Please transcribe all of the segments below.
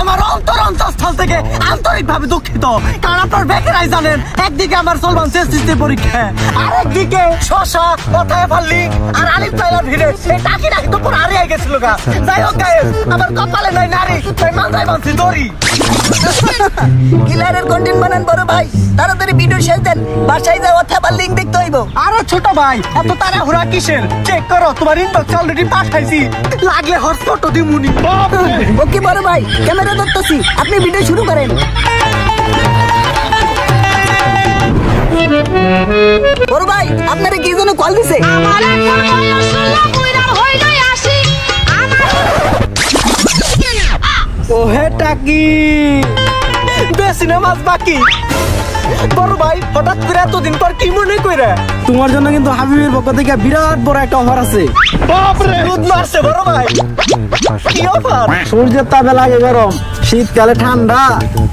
আমার অন্তরস্থল থেকে আন্তরিকভাবে দুঃখিত। কারণ আপনার বেকেরাই জানেন, একদিকে আমার চলমান এসএসসি পরীক্ষা, আর একদিকে শশা কথায় পারলি আর আলিফ লাইলার ভিড়ে এই টাকি তো পুরো হারিয়ে গেছিল গা। যাই হোক গাইস, আমার কপালে নাই নারী, তাই মাথায় বাঁধছি দড়ি। কিলারের কন্টেন্ট বানান বড় ভাই, তাড়াতাড়ি ভিডিও শেষ দেন, বাসায় যাওয়া থাকার লিংক দেখতে হইব। আরে ছোট ভাই, এত তাড়াহুড়া কিসের? চেক করো, তোমার ইনবক্স অলরেডি পাঠাইছি, লাগলে হটস্পট দিমুনি। ওকে বড় ভাই, ক্যামেরা ধরতেছি, আপনি ভিডিও শুরু করেন। বড় ভাই, আপনারা কি জন্য কল দিছে? ওহে টাকি বেশি না মাছ বাকি। বড় ভাই, হঠাৎ করে এতদিন পর কি মনে কইরা? তোমার জন্য কিন্তু হাবিবের পক্ষ থেকে বিরাট বড় একটা অফার আছে। বাপরে, দুধ মারছে বড় ভাই। কি অফার? সূর্যের তাপে লাগে গরম, শীতকালে ঠান্ডা,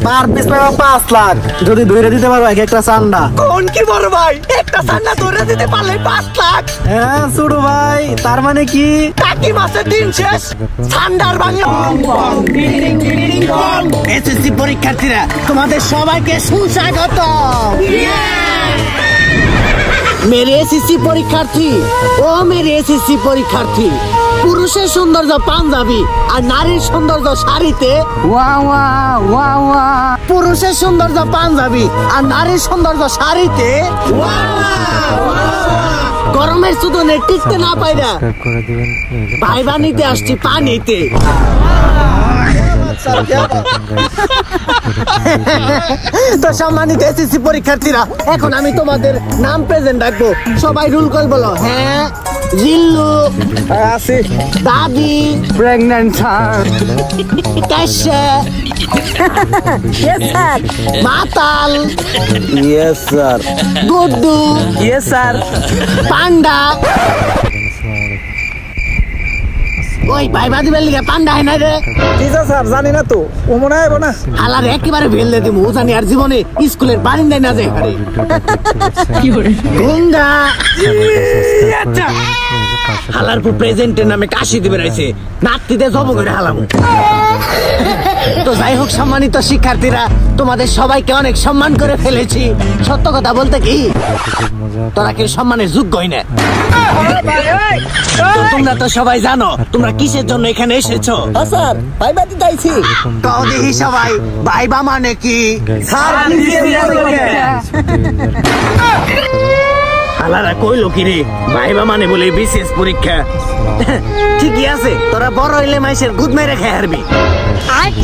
পার পিস পাইবা 5 লাখ যদি ধরে দিতে পারো এক একটা চান্দা। কোন কি বড় ভাই, একটা চান্দা ধরে দিতে পারলে 5 লাখ? হ্যাঁ ছোট ভাই, তার মানে কি টাকি মাসের দিন শেষ, ঠান্ডার বাংলা। এসএসসি পরীক্ষার্থীরা, তোমাদের সবাইকে সুস্বাগত। মেরে এসএসসি পরীক্ষার্থী, ও মেরে এসএসসি পরীক্ষার্থী, পুরুষের সৌন্দর্য পাঞ্জাবি আর নারীর সৌন্দর্য শাড়িতে। পুরুষের সৌন্দর্য পাঞ্জাবি আর নারীর সৌন্দর্য শাড়িতে। গরমের সুদনে টিকতে না পাইরা ভাইবা নিতে আসছি পানিতে। তো সম্মানিত এসএসসি পরীক্ষার্থীরা, এখন আমি তোমাদের নাম প্রেজেন্ট রাখবো, সবাই রুল কল বলো। হ্যাঁ, জিল্লু, আছে দাদি, প্রেগন্যান্ট কাশ্যা, ইয়েস স্যার, মাতাল, yes sir, Guddu, yes sir, Panda. ওই ভাইবা দিবেন লিগে পান্ডা হয় না রে? স্যার জানি না তো, ও মনে হয় না। হালার একেবারে ভেলে দিব, ও জানি আর জীবনে স্কুলের বারিন্দায় না যায়। গঙ্গা হালার পর প্রেজেন্টের নামে কাশি দিবে রয়েছে, নাতিতে জব করে হালাম। তো যাই হোক সম্মানিত শিক্ষার্থীরা, তোমাদের সবাইকে অনেক সম্মান করে ফেলেছি। সত্য কথা বলতে কি, তোরা কেউ সম্মানের যোগ্যই না। তোমরা তো সবাই জানো তোমরা কিসের জন্য এখানে এসেছো। স্যার ভাইবা দিতে আইছি। তো দেখি সবাই, ভাইবা মানে কি? হালারা কইলো কি রে, ভাইবা মানে বলে বিশেষ পরীক্ষা। ঠিকই আছে, তোরা বড় হইলে মাইসের গুদ মেরে খেয়ে হারবি।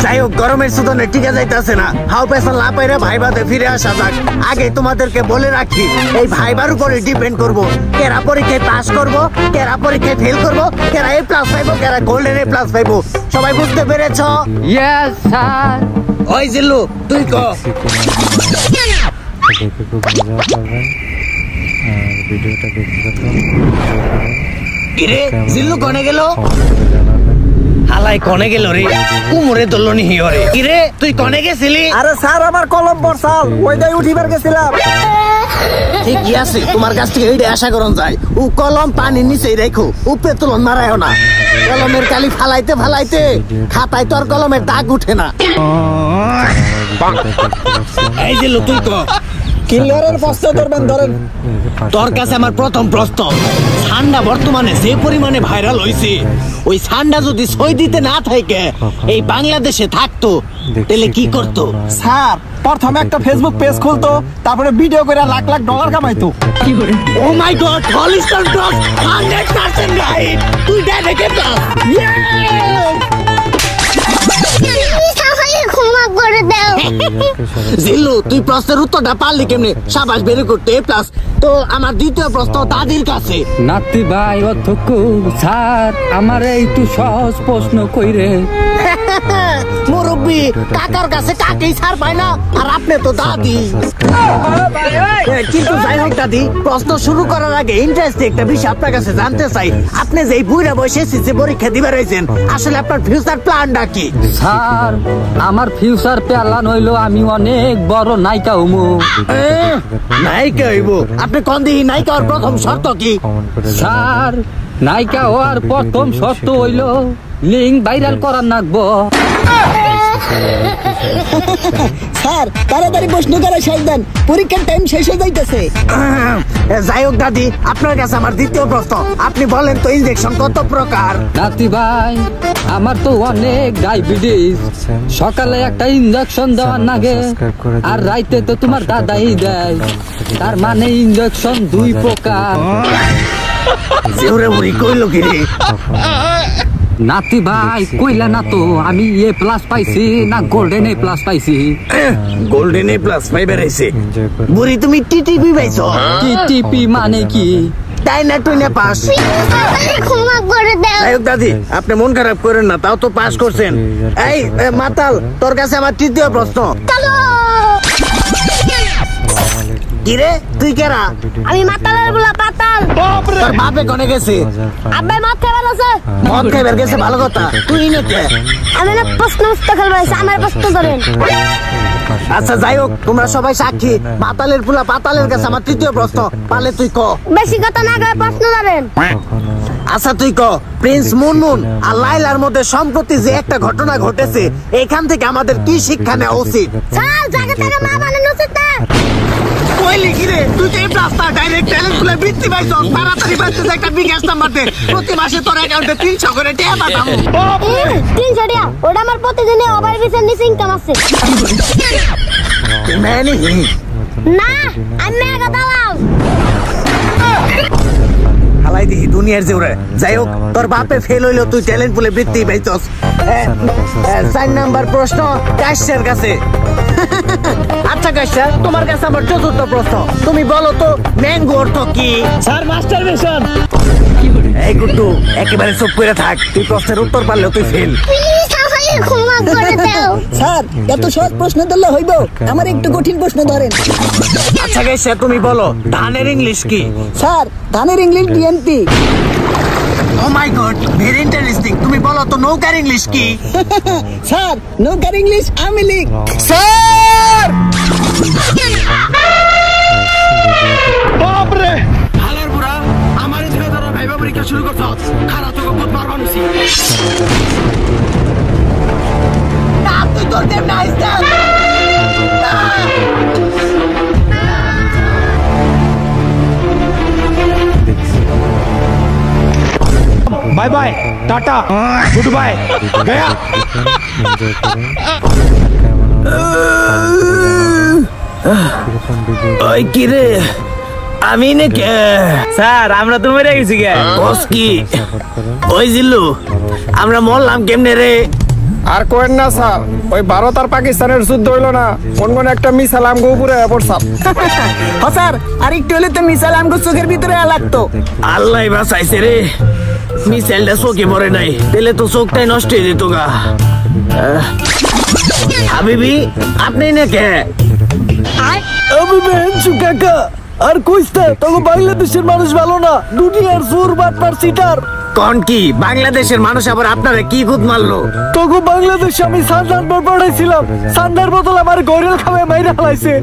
যাই হোক, গরমের সুদনে টিকা যাইতেছে না, হাও পেছন লাপাইরে ভাইবাতে ফিরে আসা যাক। আগে তোমাদেরকে বলে রাখি, এই ভাইবার উপরে ডিপেন্ড করবো কেরা পরীক্ষায় পাস করবো, কেরা পরীক্ষায় ফেল করবো, কেরা A+ পাইবো, কেরা গোল্ডেন A+ পাইবো। সবাই বুঝতে পেরেছ? Yes sir. ওই জিল্লু, তুই ক। দেখে খুব মজা পাবেন, আর ভিডিওটা দেখতে থাকুন। কিরে জিল্লু কোনে গেল? জানাবেন হালাই কোনে গেল রে? কুমুরে দলনি হিয়রে। কিরে তুই কোনে গেছিলি? আরে স্যার, আমার কলম পড়ছাল, ওইটাই উঠিবার গেছিলাম। ঠিকই আছে, তোমার কাছ থেকে এইটা আশা করন যায়। ও কলম পানির নিচেই রাখো, উপরে তুলন মারায়ও না। কলমের কালি ফালাইতে ফালাইতে খাতায় তোর কলমের দাগ উঠে না। এই যে তুই ক। ক্লিয়ারের প্রশ্ন ধরবেন, ধরেন। তোর কাছে আমার প্রথম প্রশ্ন, ঠান্ডা বর্তমানে যে পরিমাণে ভাইরাল হইছে, ওই ঠান্ডা যদি সই দিতে না থাকে এই বাংলাদেশে থাকতো, তাহলে কি করতো? স্যার, প্রথমে একটা ফেসবুক পেজ খুলতো, তারপরে ভিডিও করে লাখ লাখ ডলার কামাইতো। ও মাই গড, হলিস্টার ড্রপ 100% রাইট। তুই দেখে প্লাস। জিল্লু, তুই প্রশ্নের উত্তরটা পারলি কেমনে? সাবাস, ভেরি গুড, A+। তো আমার দ্বিতীয় প্রশ্ন দাদির কাছে। নাতি ভাই অধ্যক্ষ স্যার, আমার এই তো সহজ প্রশ্ন কইরে। মুরব্বী, কাকার কাছে কাকেই ছাড় পায় না, আর আপনি তো দাদি। কিন্তু যাই হোক দাদি, প্রশ্ন শুরু করার আগে ইন্টারেস্টিং একটা বিষয় আপনার কাছে জানতে চাই। আপনি যে বুড়া বয়সে এসএসসি পরীক্ষা দিবে রয়েছেন, আসলে আপনার ফিউচার প্ল্যানটা কি? স্যার, আমার ফিউচার প্ল্যান হইলো আমি অনেক বড় নায়িকা হমু। নায়িকা হইব? আপনি কোন দিকে নায়িকা হওয়ার প্রথম শর্ত কি? স্যার, নায়িকা হওয়ার প্রথম শর্ত হইলো লিঙ্ক ভাইরাল করার নাগবো। স্যার তাড়াতাড়ি প্রশ্ন করা শেষ দেন, পরীক্ষার টাইম শেষ হয়ে যাইতেছে। যাই হোক দাদি, আপনার কাছে আমার দ্বিতীয় প্রশ্ন, আপনি বলেন তো ইনজেকশন কত প্রকার? নাতি ভাই, আমার তো অনেক ডায়াবেটিস, সকালে একটা ইঞ্জেকশন দেওয়ার লাগে আর রাইতে তো তোমার দাদাই দেয়, তার মানে ইঞ্জেকশন 2 প্রকার। জেউরে বুড়ি কইলো কি রে? নাতি ভাই কইলা না তো আমি A+ পাইছি না গোল্ডেন A+ পাইছি? গোল্ডেন A+ পাই বেরাইছে। বুড়ি তুমি টিটিপি পাইছো? টিটিপি মানে কি? তাই না তুই না পাস? ক্ষমা করে দাও। যাই হোক দাদি, আপনি মন খারাপ করেন না, তাও তো পাস করছেন। এই মাতাল, তোর কাছে আমার তৃতীয় প্রশ্ন। কি রে, তুই কেরা? আমি মাতালের বলা পাতাল। তোর বাপে কোনে গেছে? আব্বা মদ খাবার আছে। মদ খাইবার গেছে, ভালো কথা। তুই না কে? আমি না প্রশ্ন উত্তর খেলবো, আমার প্রশ্ন ধরেন। আচ্ছা যাই হোক, তোমরা সবাই সাক্ষী, মাতালের পুলা পাতালের কাছে আমার তৃতীয় প্রশ্ন, পালে তুই ক। বেশি কথা না কয়ে প্রশ্ন ধরেন। আচ্ছা তুই ক, প্রিন্স মুনমুন আর লাইলার মধ্যে সম্প্রতি যে একটা ঘটনা ঘটেছে, এখান থেকে আমাদের কি শিক্ষা নেওয়া উচিত? স্যার জায়গা থেকে মা বানানো উচিত না। কইলি কি রে, তুই তো এই রাস্তার ডাইরেক্ট ট্যালেন্ট খুলে বৃত্তি পাইছ, তাড়াতাড়ি পাইছিস একটা বিকাশ নাম্বার দে, প্রতি মাসে তোর অ্যাকাউন্টে 300 করে টাকা পাঠাবো। 300 টাকা, ওটা আমার প্রতিদিনে ওভার বিশের নিচে ইনকাম আছে। মানে না, আমি মেগা দালাল। হালাই দিহি দুনিয়ার জেউরে। যাই হোক, তোর বাপে ফেল হইলো, তুই ট্যালেন্ট পুলে বৃত্তি পাইছস। 4 নাম্বার প্রশ্ন কাশ্যের কাছে। আচ্ছা কাশ্যা, তোমার কাছে আমার চতুর্থ প্রশ্ন, তুমি বলো তো ম্যাঙ্গো অর্থ কি? Sir masturbation. এই গুড্ডু, একেবারে চুপ করে থাক, তুই প্রশ্নের উত্তর পারলে তুই ফেল। প্লিজ আমাকে ক্ষমা করে দাও। স্যার এত সহজ প্রশ্ন দিলে হইব, আমার একটু কঠিন প্রশ্ন ধরেন। আচ্ছা কাশ্যা, তুমি বলো ধানের ইংলিশ কি? স্যার ধানের ইংলিশ ডিএনপি। ও মাই গড, ভেরি ইন্টারেস্টিং। তুমি বলো তো নৌকার ইংলিশ কি? স্যার নৌকার ইংলিশ আমি লিখ। স্যার বাপরে, হালার বুড়া, আমার এই ছেলে ধরো ভাইবা পরীক্ষা শুরু করছ, খারাপ তো বহুত মারবা নিছি। না তুই তোর দেব না ইস্তার। Bye bye tata good bye गया। ওই কি রে, আমি নে কে? স্যার আমরা তো মরে গেছি গে। বস কি? ওই জিল্লু, আমরা মরলাম কেমনে রে? আর কোয়েন না স্যার, ওই ভারত আর পাকিস্তানের যুদ্ধ হইলো না, কোন কোন একটা মিসাইল আমগো উপরে পড়ছাম। হ্যাঁ স্যার, আর একটু হলে তো মিসাইল আমগো চোখের ভিতরে লাগতো। আল্লাহ বাঁচাইছে রে, মিসাইলটা চোখে পড়ে নাই, তাহলে তো চোখটাই নষ্ট হয়ে যেত গা। হাবিবি, আপনি না কে? আমি বেঞ্চু কাকা। আর কইস্তা তখন বাংলাদেশের মানুষ ভালো না, দুনিয়ার জোর বাটপার সিটার। কোন কি বাংলাদেশের মানুষ আবার আপনারা কি খুদ মারলো? তখন বাংলাদেশে আমি সান্দার পড়াইছিলাম, সান্দার বদল আমার গরেল খাবে মাইরা ফেলাইছে।